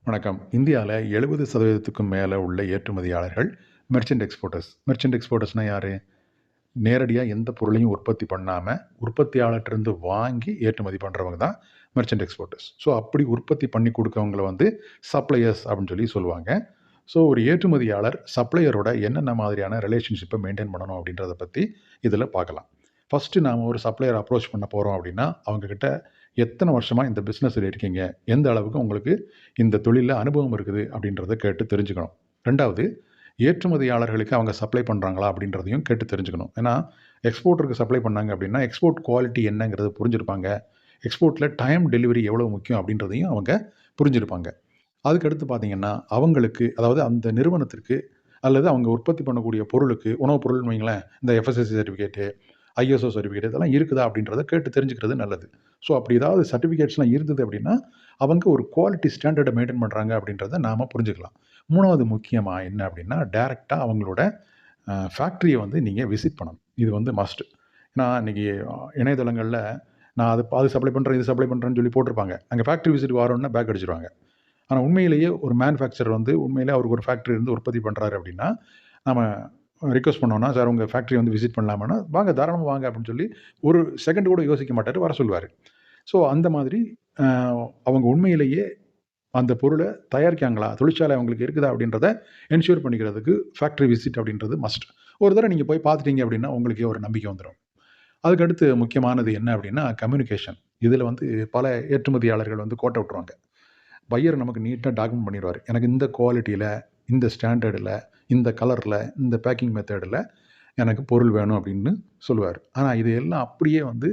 வணக்கம். இந்தியால 70% மேல உள்ள ஏற்றுமதியாளர்கள் மெர்ச்சன்ட் எக்ஸ்போர்ட்டர்ஸ். மெர்ச்சன்ட் எக்ஸ்போர்ட்டர்ஸ்னா யாரு? நேரடியா எந்த பொருளையும் உற்பத்தி பண்ணாம, உற்பத்தியாளர்ட்டருந்து வாங்கி ஏற்றுமதி பண்றவங்க தான் மெர்ச்சன்ட் எக்ஸ்போர்ட்டர்ஸ். ஸோ அப்படி உற்பத்தி பண்ணி குடுக்கவங்கள வந்து சப்ளையர்ஸ் அப்படின்னு சொல்லி சொல்லுவாங்க. ஸோ ஒரு ஏற்றுமதியாளர் சப்ளையரோட என்னென்ன மாதிரியான ரிலேஷன்ஷிப்பை மெயின்டெயின் பண்ணணும் அப்படின்றத பத்தி இதில பார்க்கலாம். ஃபர்ஸ்ட்டு நாம ஒரு சப்ளையர் அப்ரோச் பண்ண போறோம் அப்படின்னா, அவங்க கிட்ட எத்தன வருஷமா இந்த பிசினஸ்ல இருக்கீங்க? எந்த அளவுக்கு உங்களுக்கு இந்த தொழில்ல அனுபவம் இருக்குது? அப்படின்றத கேட்டு தெரிஞ்சுக்கணும். 2வது ஏற்றுமதியாளர்களுக்கு அவங்க சப்ளை பண்றாங்களா? அப்படின்றதையும் கேட்டு தெரிஞ்சுக்கணும். ஏன்னா, எக்ஸ்போர்ட்டருக்கு சப்ளை பண்ணாங்க அப்படின்னா, எக்ஸ்போர்ட் குவாலிட்டி என்னங்கிறத புரிஞ்சிருப்பாங்க. எக்ஸ்போர்ட்ல டைம் டெலிவரி எவ்வளவு முக்கியம் அப்படின்றதையும் அவங்க புரிஞ்சிருப்பாங்க. அதுக்கடுத்து பார்த்தீங்கன்னா, அவங்களுக்கு அதாவது அந்த நிறுவனத்திற்கு அல்லது அவங்க உற்பத்தி பண்ணக்கூடிய பொருளுக்கு உணவு பொருள்னு வைங்களேன், இந்த எஃப்எஸ்எஸ்ஐ சர்டிஃபிகேட்டு, ஐஎஸ்ஓ சர்டிஃபிகேட் இதெல்லாம் இருக்குதா அப்படின்றத கேட்டு தெரிஞ்சுக்கிறது நல்லது. ஸோ அப்படி ஏதாவது சர்டிஃபிகேட்ஸ்லாம் இருந்தது அப்படின்னா, அவங்க ஒரு குவாலிட்டி ஸ்டாண்டர்ட மெயின்டெயின் பண்றாங்க அப்படின்றத நாம புரிஞ்சுக்கலாம். 3வது முக்கியமா என்ன அப்படின்னா, டைரக்ட்டா அவங்களோட ஃபேக்டரிய வந்து நீங்க விசிட் பண்ணணும். இது வந்து மஸ்ட். ஏன்னா இன்னைக்கு இணையதளங்கள்ல நான் அது சப்ளை பண்றேன், இது சப்ளை பண்றேன்னு சொல்லி போட்டிருப்பாங்க. அங்க ஃபேக்டரி விசிட் வரோம்னா பேக் அடிச்சுருவாங்க. ஆனா உண்மையிலேயே ஒரு மேனுஃபேக்சரர் வந்து உண்மையிலேயே அவருக்கு ஒரு ஃபேக்டரி இருந்து உற்பத்தி பண்றாரு அப்படின்னா, நம்ம ரிக்வெஸ்ட் பண்ணோம்னா, "சார் உங்க ஃபேக்டரி வந்து விசிட் பண்ணலாமான்னா?" "வாங்க தாராளமா வாங்க" அப்படின்னு சொல்லி ஒரு செகண்ட் கூட யோசிக்க மாட்டாரு. வர சொல்லுவாரு. ஸோ அந்த மாதிரி அ அவங்க உண்மையிலேயே அந்த பொருள தயாரிக்காங்களா? தொழிற்சாலை அவங்களுக்கு இருக்குதா? அப்படின்றத என்ஷூர் பண்ணிக்கிறதுக்கு ஃபேக்டரி விசிட் அப்படின்றது மஸ்ட். ஒரு தடவ நீங்க போய் பார்த்துட்டீங்க அப்படின்னா, உங்களுக்கே ஒரு நம்பிக்கை வந்துரும். அதுக்கடுத்து முக்கியமானது என்ன அப்படின்னா, கம்யூனிகேஷன். இதுல வந்து பல ஏற்றுமதியாளர்கள் வந்து கோட்ட விட்டுருவாங்க. பையர் நமக்கு நீட்டா டாக்குமெண்ட் பண்ணிருவாரு. எனக்கு இந்த குவாலிட்டில, இந்த ஸ்டாண்டர்டுல, இந்த கலர்ல, இந்த பேக்கிங் மெத்தேடுல எனக்கு பொருள் வேணும் அப்படின்னு சொல்லுவாரு. ஆனா இது எல்லாம் அப்படியே வந்து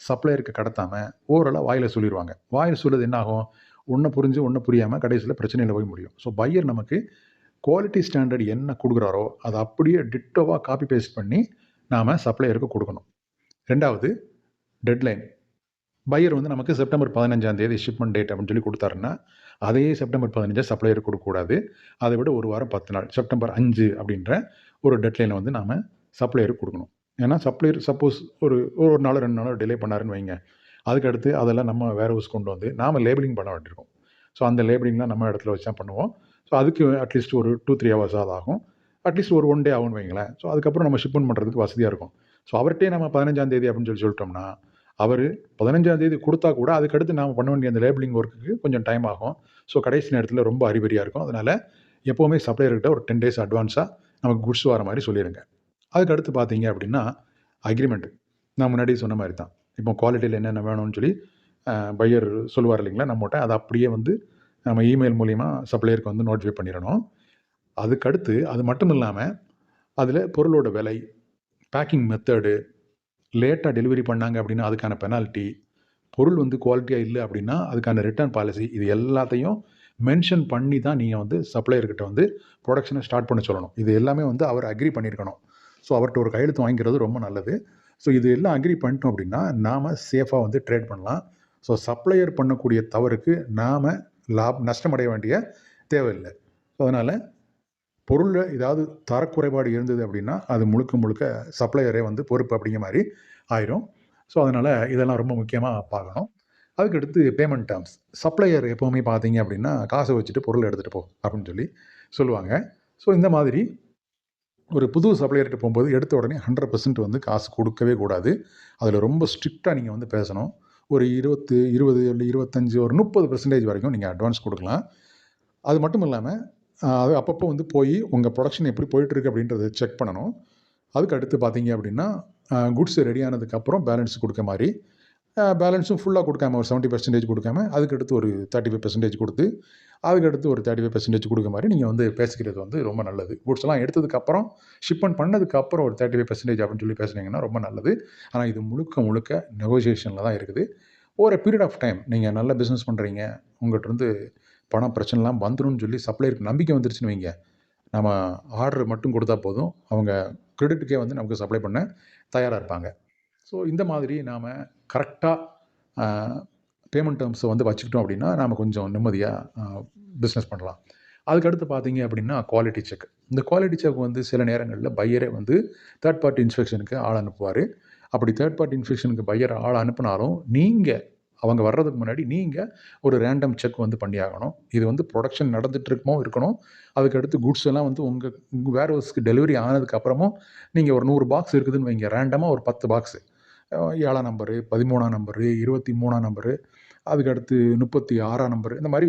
சப்ளையருக்கு கடத்தாம, ஓரலா வாயில சொல்லிருவாங்க. வாயில சொல்றது என்ன ஆகும்? ஒண்ண புரிஞ்சு, ஒண்ண புரியாம கடைசில பிரச்சனையில போய் முடியும். ஸோ பையர் நமக்கு குவாலிட்டி ஸ்டாண்டர்ட் என்ன குடுக்குறாரோ, அத அப்படியே டிட்டோவா காப்பி பேஸ்ட் பண்ணி நாம சப்ளையருக்கு குடுக்கணும். 2வது டெட்லைன். பையர் வந்து நமக்கு செப்டம்பர் 15ஆம் தேதி ஷிப்மெண்ட் டேட் அப்படின்னு சொல்லி குடுத்தாருன்னா, அதே செப்டம்பர் 15 சப்ளையருக்கு குடுக்கக்கூடாது. அதை விட 1 வாரம் 10 நாள். செப்டம்பர் 5 அப்படின்ற ஒரு டெட்லைன வந்து நாம சப்ளையருக்கு குடுக்கணும். ஏன்னா சப்ளையர் சப்போஸ் ஒரு 1 நாளோ, 2 நாளோ டிலே பண்ணாருன்னு வைங்க. அதுக்கடுத்து அதெல்லாம் நம்ம வேர் ஹவுஸ் கொண்டு வந்து நாம லேபிளிங் பண்ண வேண்டியிருக்கும். ஸோ அந்த லேபிளிங்லாம் நம்ம இடத்துல வச்சு தான் பண்ணுவோம். ஸோ அதுக்கு அட்லீஸ்ட் ஒரு 2, 3 ஹவர்ஸாவது ஆகும். அட்லீஸ்ட் ஒரு 1 டே ஆகும்னு வைங்களேன். ஸோ அதுக்கப்புறம் நம்ம ஷிப்மெண்ட் பண்றதுக்கு வசதியா இருக்கும். ஸோ அவர்ட்டயே நம்ம 15ஆம் தேதி அப்படின்னு சொல்லிட்டோம்னா, அவரு 15ஆம் தேதி குடுத்தா கூட, அதுக்கடுத்து நாம பண்ண வேண்டிய அந்த லேபிளிங் ஒர்க்குக்கு கொஞ்சம் டைம் ஆகும். ஸோ கடைசி நேரத்தில ரொம்ப அறிபறியா இருக்கும். அதனால எப்பவுமே சப்ளையர்கிட்ட ஒரு 10 டேஸ் அட்வான்ஸா நமக்கு குட்ஸ் வர மாரி சொல்லிருங்க. அதுக்கு அடுத்து பார்த்தீங்க அப்படின்னா, அக்ரீமெண்ட். நான் முன்னாடியே சொன்ன மாரி தான். இப்போ குவாலிட்டில என்னென்ன வேணும்னு சொல்லி பையர் சொல்லுவார் இல்லைங்களா நம்மட்ட. அத அப்படியே வந்து நம்ம இமெயில் மூலியமா சப்ளையருக்கு வந்து நோட்டிஃபை பண்ணிறணும். அதுக்கடுத்து அது மட்டும் இல்லாம, அதில பொருளோட விலை, பேக்கிங் மெத்தேடு, லேட்டா டெலிவரி பண்ணாங்க அப்படின்னா அதுக்கான பெனால்டி, பொருள் வந்து குவாலிட்டியா இல்ல அப்படின்னா, அதுக்கான ரிட்டர்ன் பாலிசி இது எல்லாத்தையும் மென்ஷன் பண்ணி தான் நீங்க வந்து சப்ளையர் கிட்ட வந்து புரொடக்ஷன ஸ்டார்ட் பண்ண சொல்லணும். இது எல்லாமே வந்து அவர் அக்ரி பண்ணியிருக்கணும். ஸோ அவர்ட்ட ஒரு கையெழுத்து வாங்கிக்கிறது ரொம்ப நல்லது. ஸோ இது எல்லாம் அக்ரி பண்ணிட்டோம் அப்படின்னா, நாம சேஃபா வந்து ட்ரேட் பண்ணலாம். ஸோ சப்ளையர் பண்ணக்கூடிய தவறுக்கு நாம நஷ்டம் அடைய வேண்டிய தேவையில்ல. அதனால பொருள்ல ஏதாவது தரக்குறைபாடு இருந்தது அப்படின்னா, அது முழுக்க முழுக்க சப்ளையரே வந்து பொறுப்பு அப்படிங்கிற மாரி ஆயிரும். ஸோ அதனால இதெல்லாம் ரொம்ப முக்கியமா பார்க்கணும். அதுக்கடுத்து பேமெண்ட் டெர்ம்ஸ். சப்ளையர் எப்பவுமே பார்த்தீங்க அப்படின்னா, "காச வச்சுட்டு பொருள எடுத்துட்டு போ" அப்படின்னு சொல்லி சொல்லுவாங்க. ஸோ இந்த மாதிரி ஒரு புது சப்ளையர்ட்ட போம்போது எடுத்த உடனே 100% வந்து காசு குடுக்கவே கூடாது. அதில ரொம்ப ஸ்ட்ரிக்ட்டா நீங்க வந்து பேசணும். ஒரு 20 இல்ல 25 ஒரு 30% வரைக்கும் நீங்க அட்வான்ஸ் குடுக்கலாம். அது மட்டும் இல்லாம, அது அப்பப்போ வந்து போயி உங்க புரொடக்ஷன் எப்படி போயிட்டுருக்கு அப்படின்றத செக் பண்ணணும். அதுக்கு அடுத்து பார்த்தீங்க அப்படின்னா, குட்ஸ் ரெடி ஆனதுக்கப்புறம் பேலன்ஸ் குடுக்க மாரி, பேலன்ஸும் ஃபுல்லா குடுக்காம ஒரு 70% குடுக்காம, அதுக்கடுத்து ஒரு 35% குடுத்து, அதுக்கடுத்து ஒரு 35% குடுக்க மாரி நீங்க வந்து பேசிக்கிறது வந்து ரொம்ப நல்லது. குட்ஸ்லாம் எடுத்ததுக்கப்புறம், ஷிப்மெண்ட் பண்ணதுக்கப்புறம் ஒரு 35% அப்படின்னு சொல்லி பேசுனீங்கன்னா ரொம்ப நல்லது. ஆனா இது முழுக்க முழுக்க நெகோசியேஷன்ல தான் இருக்குது. Over a period of time நீங்க நல்ல பிசினஸ் பண்றீங்க. உங்கட்டருந்து பணம் பிரச்சனை இல்லாம வந்துரும்னு சொல்லி சப்ளையருக்கு நம்பிக்கை வந்துருச்சுன்னு வைங்க, நம்ம ஆர்டர் மட்டும் குடுத்தா போதும். அவங்க கிரெடிட்டுக்கே வந்து நமக்கு சப்ளை பண்ண தயாரா இருப்பாங்க. ஸோ இந்த மாதிரி நாம கரெக்ட்டா அ பேமெண்ட் டெர்ம்ஸ வந்து வச்சுக்கிட்டோம் அப்படின்னா, நாம கொஞ்சம் நிம்மதியா பிசினஸ் பண்ணலாம். அதுக்கடுத்து பார்த்தீங்க அப்படின்னா, குவாலிட்டி செக். இந்த குவாலிட்டி செக் வந்து சில நேரங்கள்ல பையரே வந்து தேர்ட் பார்ட்டி இன்ஸ்பெக்ஷனுக்கு ஆள் அனுப்புவாரு. அப்படி தேர்ட் பார்ட்டி இன்ஸ்பெக்ஷனுக்கு பையர் ஆள் அனுப்புனாலும், நீங்க அவங்க வர்றதுக்கு முன்னாடி நீங்கள் ஒரு ரேண்டம் செக் வந்து பண்ணியாகணும். இது வந்து ப்ரொடக்ஷன் நடந்துட்டு இருக்கணும். அதுக்கடுத்து குட்ஸ் எல்லாம் வந்து உங்கள் வேர் ஹவுஸ்க்கு டெலிவரி ஆனதுக்கப்புறமும் நீங்கள் ஒரு 100 பாக்ஸ் இருக்குதுன்னு வைங்க, ரேண்டமாக ஒரு 10 பாக்ஸு 7ஆம் நம்பரு, 13ஆம் நம்பரு, 23ஆம் நம்பரு, அதுக்கடுத்து 36ஆம் நம்பரு, இந்த மாதிரி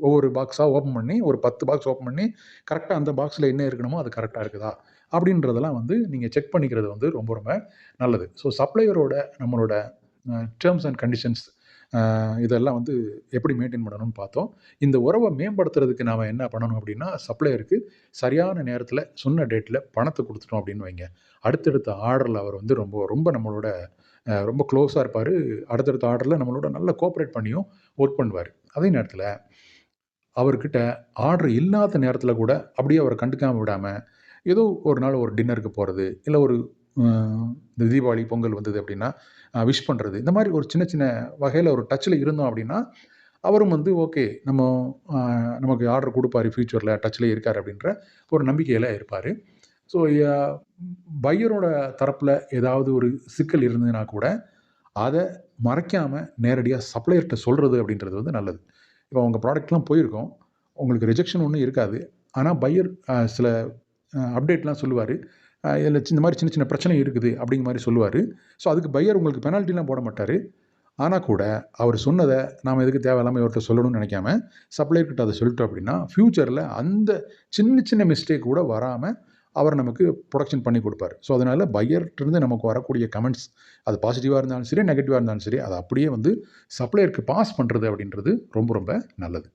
ஒவ்வொரு பாக்ஸாக ஓப்பன் பண்ணி ஒரு 10 பாக்ஸ் ஓப்பன் பண்ணி கரெக்டாக அந்த பாக்ஸில் என்ன இருக்கணுமோ அது கரெக்டாக இருக்குதா அப்படின்றதெல்லாம் வந்து நீங்கள் செக் பண்ணிக்கிறது வந்து ரொம்ப ரொம்ப நல்லது. ஸோ சப்ளையரோட நம்மளோட டேர்ம்ஸ் அண்ட் கண்டிஷன்ஸ் இதெல்லாம் வந்து எப்படி மெயின்டைன் பண்ணணும்னு பார்த்தோம். இந்த உறவை மேம்படுத்துறதுக்கு நாம் என்ன பண்ணணும் அப்படின்னா, சப்ளையருக்கு சரியான நேரத்தில் சொன்ன டேட்டில் பணத்தை கொடுத்துட்டோம் அப்படின்னு வைங்க, அடுத்தடுத்த ஆர்டரில் அவர் வந்து ரொம்ப ரொம்ப நம்மளோட ரொம்ப க்ளோஸாக இருப்பார். அடுத்தடுத்த ஆர்டரில் நம்மளோட நல்லா கோஆப்ரேட் பண்ணியும் ஒர்க் பண்ணுவார். அதே நேரத்தில் அவர்கிட்ட ஆர்டர் இல்லாத நேரத்தில் கூட அப்படியே அவரை கண்டுக்காமல் விடாமல், ஏதோ ஒரு நாள் ஒரு டின்னருக்கு போகிறது, இல்லை ஒரு இந்த தீபாவளி, பொங்கல் வந்தது அப்படின்னா விஷ் பண்ணுறது, இந்த மாதிரி ஒரு சின்ன சின்ன வகையில் ஒரு டச்சில் இருந்தோம் அப்படின்னா, அவரும் வந்து ஓகே நமக்கு ஆர்டர் கொடுப்பாரு ஃப்யூச்சரில், டச்சில் இருக்கார் அப்படின்ற ஒரு நம்பிக்கையில் இருப்பார். ஸோ பையரோட தரப்பில் ஏதாவது ஒரு சிக்கல் இருந்ததுன்னா கூட அதை மறைக்காமல் நேரடியாக சப்ளையர்கிட்ட சொல்கிறது அப்படின்றது வந்து நல்லது. இப்போ உங்கள் ப்ராடக்ட்லாம் போயிருக்கோம், உங்களுக்கு ரிஜெக்ஷன் ஒன்றும் இருக்காது. ஆனால் பையர் சில அப்டேட்லாம் சொல்லுவார், இதில் இந்த மாதிரி சின்ன சின்ன பிரச்சனை இருக்குது அப்படிங்கிற மாதிரி சொல்லுவார். ஸோ அதுக்கு பையர் உங்களுக்கு பெனால்ட்டிலாம் போட மாட்டார். ஆனால் கூட அவர் சொன்னதை நாம் எதுக்கு தேவையில்லாமல் இவர்கிட்ட சொல்லணும்னு நினைக்காம சப்ளையர்கிட்ட அதை சொல்லிட்டோம் அப்படின்னா, ஃப்யூச்சரில் அந்த சின்ன சின்ன மிஸ்டேக் கூட வராமல் அவர் நமக்கு ப்ரொடக்ஷன் பண்ணி கொடுப்பார். ஸோ அதனால் பையர்கிட்டருந்து நமக்கு வரக்கூடிய கமெண்ட்ஸ் அது பாசிட்டிவாக இருந்தாலும் சரி, நெகட்டிவாக இருந்தாலும் சரி, அதை அப்படியே வந்து சப்ளையருக்கு பாஸ் பண்ணுறது அப்படின்றது ரொம்ப ரொம்ப நல்லது.